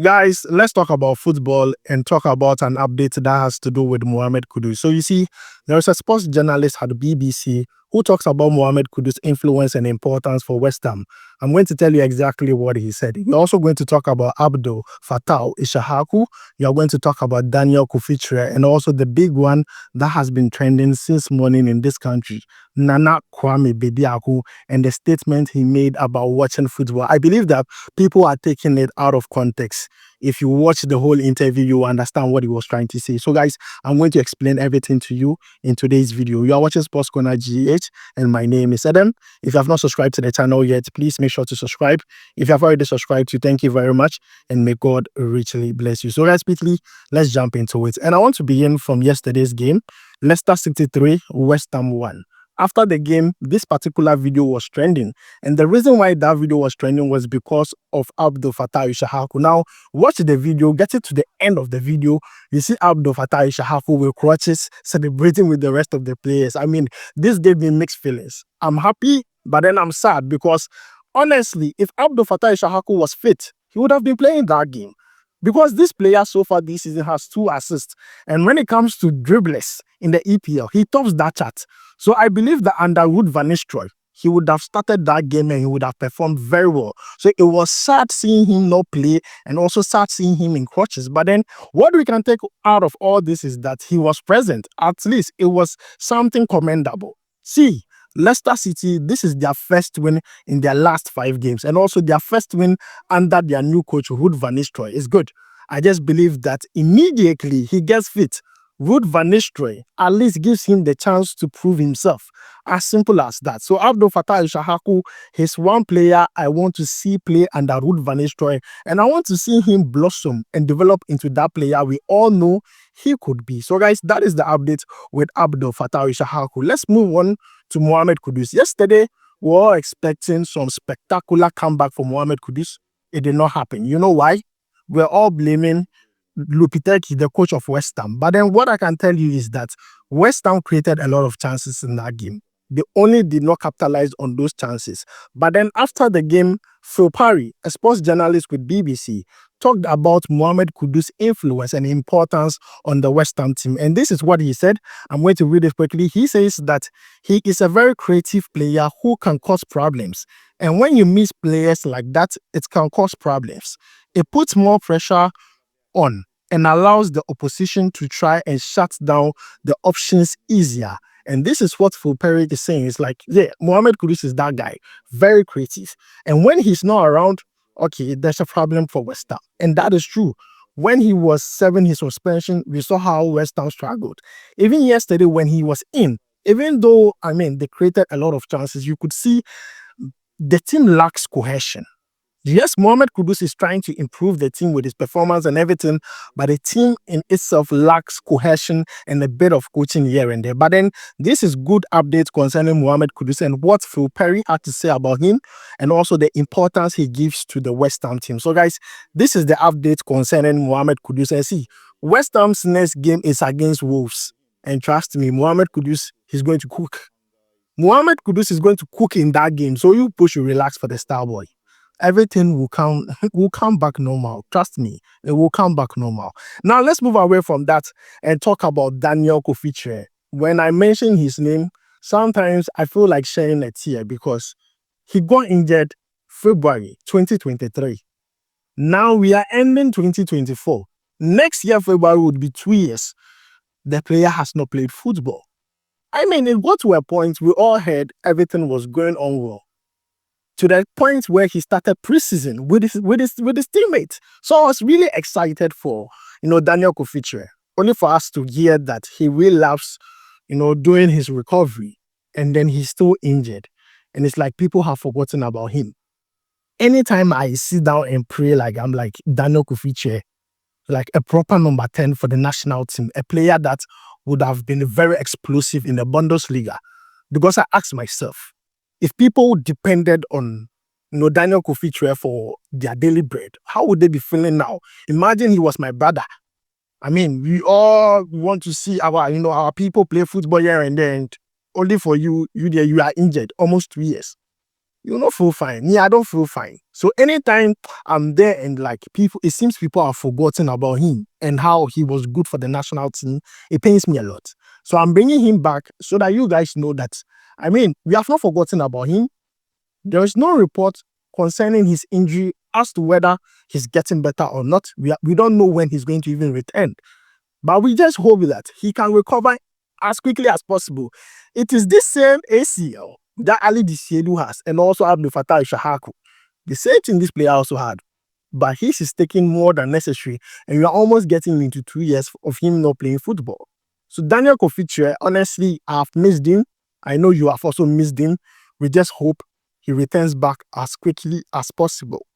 Guys, let's talk about football and talk about an update that has to do with Mohammed Kudus. So you see, there is a sports journalist at the BBC who talks about Mohammed Kudus' influence and importance for West Ham. I'm going to tell you exactly what he said. We're also going to talk about Abdul Fatawu, issahaku. You're going to talk about Kofi Kyereh, and also the big one that has been trending since morning in this country, Kwame Bediako, and the statement he made about watching football. I believe that people are taking it out of context. If you watch the whole interview, you understand what he was trying to say. So guys, I'm going to explain everything to you in today's video. You are watching SportsCornerGH and my name is Adam. If you have not subscribed to the channel yet, please make sure to subscribe. If you have already subscribed, thank you very much and may God richly bless you. So guys, quickly, let's jump into it. And I want to begin from yesterday's game. Leicester 63, West Ham 1. After the game, this particular video was trending. And the reason why that video was trending was because of Abdul Fatawu issahaku. Now, watch the video, get it to the end of the video. You see Abdul Fatawu issahaku with crutches celebrating with the rest of the players. I mean, this gave me mixed feelings. I'm happy, but then I'm sad because honestly, if Abdul Fatawu issahaku was fit, he would have been playing that game. Because this player so far this season has 2 assists. And when it comes to dribblers in the EPL, he tops that chart. So I believe that under Ruud van Nistelrooy, he would have started that game and he would have performed very well. So it was sad seeing him not play and also sad seeing him in crutches. But then what we can take out of all this is that he was present. At least it was something commendable. See, Leicester City, this is their first win in their last 5 games and also their first win under their new coach, Ruud van Nistelrooy. Is good. I just believe that immediately he gets fit, Ruud van Nistelrooy at least gives him the chance to prove himself. As simple as that. So Abdul Fatawu issahaku, he's one player I want to see play under Ruud van Nistelrooy, and I want to see him blossom and develop into that player we all know he could be. So guys, that is the update with Abdul Fatawu issahaku. Let's move on to Mohammed Kudus. Yesterday, we were all expecting some spectacular comeback from Mohammed Kudus. It did not happen. You know why? We're all blaming Lopetegui, the coach of West Ham. But then what I can tell you is that West Ham created a lot of chances in that game. They only did not capitalize on those chances. But then after the game, Phil Parry, a sports journalist with BBC, talked about Mohammed Kudus' influence and importance on the West Ham team. And this is what he said. I'm going to read it quickly. He says that he is a very creative player who can cause problems. And when you miss players like that, it can cause problems. It puts more pressure on and allows the opposition to try and shut down the options easier. And this is what Phil Parry is saying. It's like, yeah, Mohammed Kudus is that guy, very creative. And when he's not around, okay, there's a problem for West Ham. And that is true. When he was serving his suspension, we saw how West Ham struggled. Even yesterday when he was in, even though, I mean, they created a lot of chances, you could see the team lacks cohesion. Yes, Mohammed Kudus is trying to improve the team with his performance and everything, but the team in itself lacks cohesion and a bit of coaching here and there. But then this is good updates concerning Mohammed Kudus and what Phil Parry had to say about him and also the importance he gives to the West Ham team. So guys, this is the update concerning Mohammed Kudus. And see, West Ham's next game is against Wolves. And trust me, Mohammed Kudus is going to cook. Mohammed Kudus is going to cook in that game. So you push, you relax for the star boy. Everything will come back normal. Trust me, it will come back normal. Now, let's move away from that and talk about Kofi Kyereh. When I mention his name, sometimes I feel like shedding a tear because he got injured February 2023. Now we are ending 2024. Next year, February would be 2 years. The player has not played football. I mean, it got to a point we all heard everything was going on well, to the point where he started preseason with his teammates. So I was really excited for, Kofi Kyereh, only for us to hear that he relapsed, doing his recovery, and then he's still injured. And it's like people have forgotten about him. Anytime I sit down and pray, I'm like Kofi Kyereh, like a proper number 10 for the national team, a player that would have been very explosive in the Bundesliga. Because I asked myself, if people depended on Kofi Kyereh for their daily bread, how would they be feeling now? Imagine he was my brother. I mean, we all want to see our people play football here and there, and only for you are injured almost 2 years. You don't feel fine. Yeah, I don't feel fine. So anytime I'm there and like people, it seems people are forgotten about him and how he was good for the national team. It pains me a lot. So I'm bringing him back so that you guys know that, I mean, we have not forgotten about him. There is no report concerning his injury as to whether he's getting better or not. We don't know when he's going to even return. But we just hope that he can recover as quickly as possible. It is this same ACL that Ali Disiedu has and also Abdul Fatawu issahaku. The same thing this player also had. But his is taking more than necessary, and we are almost getting into 2 years of him not playing football. So Daniel Kofi Kyereh, honestly, I've missed him. I know you have also missed him. We just hope he returns back as quickly as possible.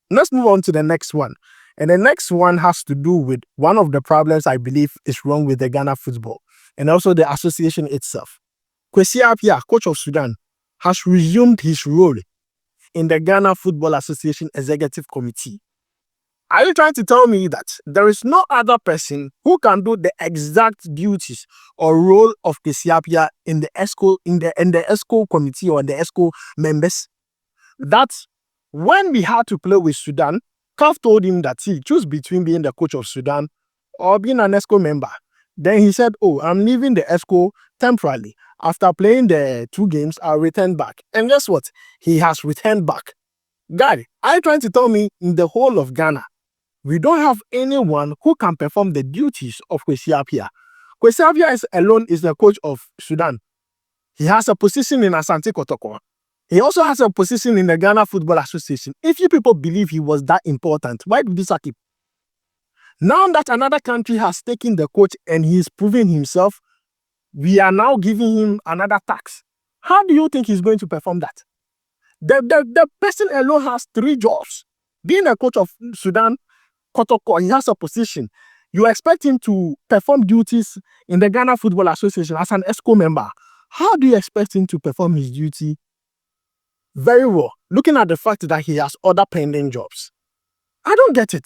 Let's move on to the next one. And the next one has to do with one of the problems I believe is wrong with the Ghana football and also the association itself. Kwesi Appiah, coach of Sudan, has resumed his role in the Ghana Football Association Executive Committee. Are you trying to tell me that there is no other person who can do the exact duties or role of Kwesi Appiah in the ESCO committee or the ESCO members? That when we had to play with Sudan, CAF told him that he choose between being the coach of Sudan or being an ESCO member. Then he said, oh, I'm leaving the ESCO temporarily. After playing the 2 games, I'll return back. And guess what? He has returned back. Guy, are you trying to tell me in the whole of Ghana, we don't have anyone who can perform the duties of Kwesi Appiah? Kwesi Appiah alone is the coach of Sudan. He has a position in Asante Kotoko. He also has a position in the Ghana Football Association. If you people believe he was that important, why did you sack him? Now that another country has taken the coach and he's proving himself, we are now giving him another tax. How do you think he's going to perform that? The person alone has 3 jobs. Being a coach of Sudan, Kotoko, he has a position. You expect him to perform duties in the Ghana Football Association as an ESCO member. How do you expect him to perform his duty? Very well, looking at the fact that he has other pending jobs. I don't get it.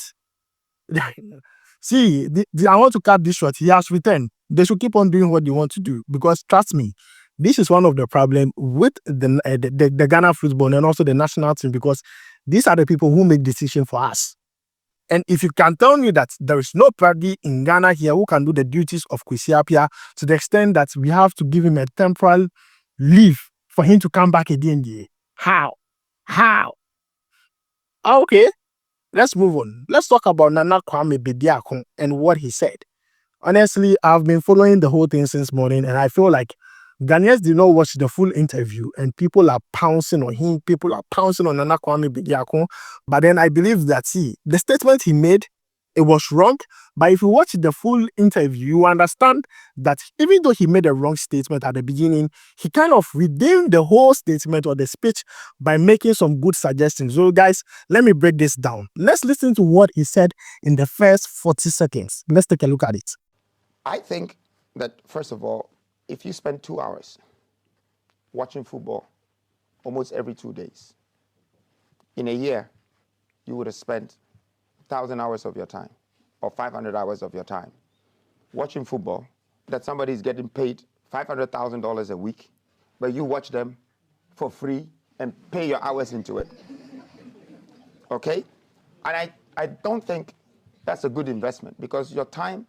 See, I want to cut this short. He has returned. They should keep on doing what they want to do because trust me, this is one of the problems with the Ghana football and also the national team because these are the people who make decisions for us. And if you can tell me that there is nobody in Ghana here who can do the duties of Kwesi Appiah to the extent that we have to give him a temporal leave for him to come back again, how? Okay, let's move on. Let's talk about Nana Kwame Bediako and what he said. Honestly, I've been following the whole thing since morning, and I feel like Ghanaians did not watch the full interview, and people are pouncing on him. People are pouncing on Nana Kwame Bediako. But then I believe that, the statement he made, it was wrong. But if you watch the full interview, you understand that even though he made a wrong statement at the beginning, he kind of redeemed the whole statement or the speech by making some good suggestions. So guys, let me break this down. Let's listen to what he said in the first 40 seconds. Let's take a look at it. I think that, first of all, if you spend 2 hours watching football almost every 2 days, in a year, you would have spent 1,000 hours of your time or 500 hours of your time watching football, that somebody is getting paid $500,000 a week, but you watch them for free and pay your hours into it. Okay? And I don't think that's a good investment because your time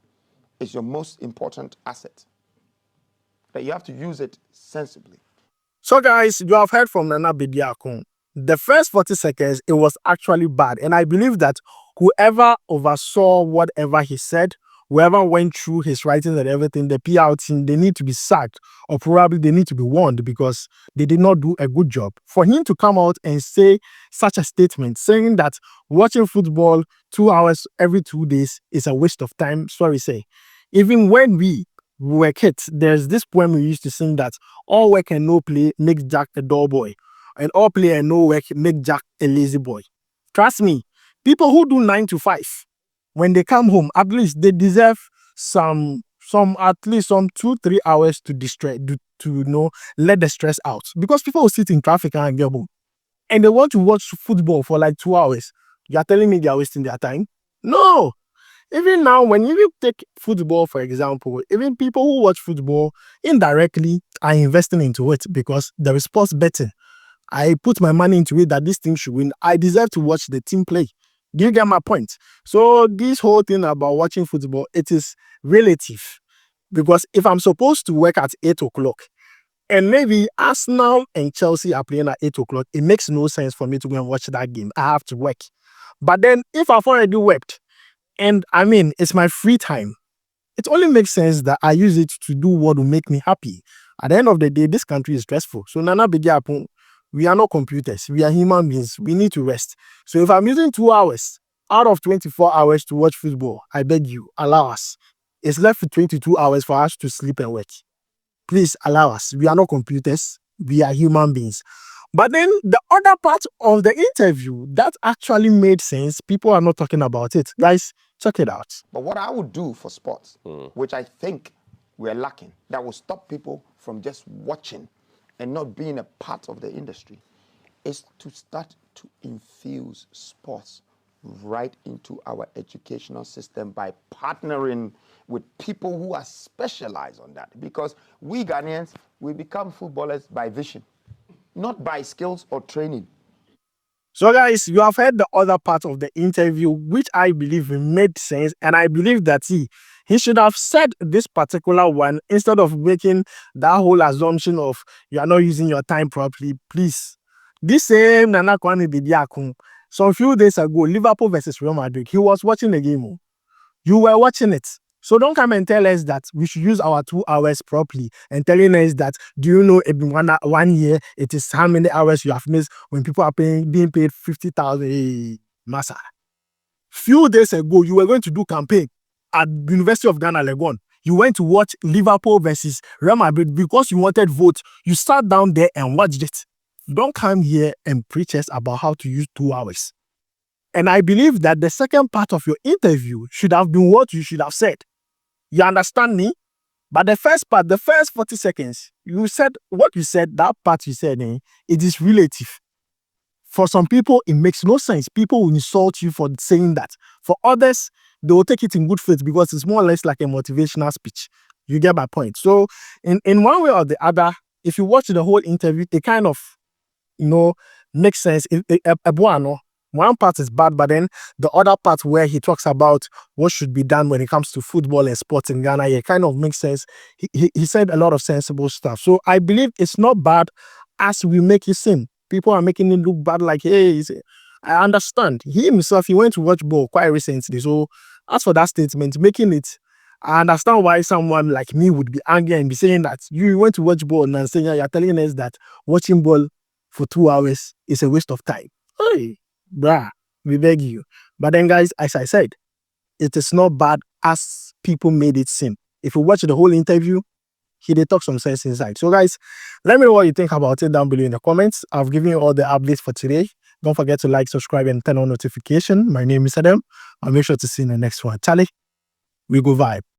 is your most important asset. That you have to use it sensibly. So guys, you have heard from Nana Bediako. The first 40 seconds, it was actually bad. And I believe that whoever oversaw whatever he said, whoever went through his writings and everything, the PR team, they need to be sacked or probably they need to be warned because they did not do a good job. For him to come out and say such a statement, saying that watching football 2 hours every 2 days is a waste of time, sorry say. Even when we were kids, there's this poem we used to sing that all work and no play makes Jack a dull boy, and all play and no work make Jack a lazy boy. Trust me, people who do 9 to 5, when they come home, at least they deserve some 2-3 hours to distract, to let the stress out. Because people will sit in traffic and get home, and they want to watch football for like 2 hours. You are telling me they are wasting their time? No. Even now, when you take football, for example, even people who watch football indirectly are investing into it because there is sports betting I put my money into it that this team should win. I deserve to watch the team play. Do you get my point? So this whole thing about watching football, it is relative. Because if I'm supposed to work at 8 o'clock, and maybe Arsenal and Chelsea are playing at 8 o'clock, it makes no sense for me to go and watch that game. I have to work. But then if I've already worked, and I mean, it's my free time, it only makes sense that I use it to do what will make me happy. At the end of the day, this country is stressful. So Nana Bediako, we are not computers. We are human beings. We need to rest. So if I'm using 2 hours out of 24 hours to watch football, I beg you, allow us. It's left with 22 hours for us to sleep and work. Please allow us. We are not computers. We are human beings. But then the other part of the interview that actually made sense, people are not talking about it. Guys, check it out. But what I would do for sports, which I think we're lacking, that will stop people from just watching and not being a part of the industry, is to start to infuse sports right into our educational system by partnering with people who are specialized on that. Because we Ghanaians, we become footballers by vision, not by skills or training. So guys, you have heard the other part of the interview, which I believe made sense. And I believe that he should have said this particular one instead of making that whole assumption of you are not using your time properly. Please. This same Nana Kwame Bediako, some few days ago, Liverpool versus Real Madrid, he was watching the game. You were watching it. So don't come and tell us that we should use our 2 hours properly and telling us that, do you know, in 1 year, it is how many hours you have missed when people are being paid 50,000. Hey, Massa. Few days ago, you were going to do campaign at the University of Ghana, Legon. You went to watch Liverpool versus Real Madrid because you wanted votes. You sat down there and watched it. Don't come here and preach us about how to use 2 hours. And I believe that the second part of your interview should have been what you should have said. You understand me? But the first part, the first 40 seconds, you said what you said, that part you said, it is relative. For some people, it makes no sense. People will insult you for saying that. For others, they will take it in good faith because it's more or less like a motivational speech. You get my point. So in one way or the other, if you watch the whole interview, it kind of, makes sense. One part is bad, but then the other part where he talks about what should be done when it comes to football and sports in Ghana, it kind of makes sense. He said a lot of sensible stuff. So I believe it's not bad as we make it seem. People are making it look bad like, hey, I understand. He himself, he went to watch ball quite recently. So as for that statement, making it, I understand why someone like me would be angry and be saying that you went to watch ball and saying you're telling us that watching ball for 2 hours is a waste of time. Hey. Bruh, we beg you. But then, guys, as I said, it is not bad as people made it seem. If you watch the whole interview, he did talk some sense inside. So, guys, let me know what you think about it down below in the comments. I've given you all the updates for today. Don't forget to like, subscribe, and turn on notification. My name is Adam. I'll make sure to see you in the next one. Charlie, we go vibe.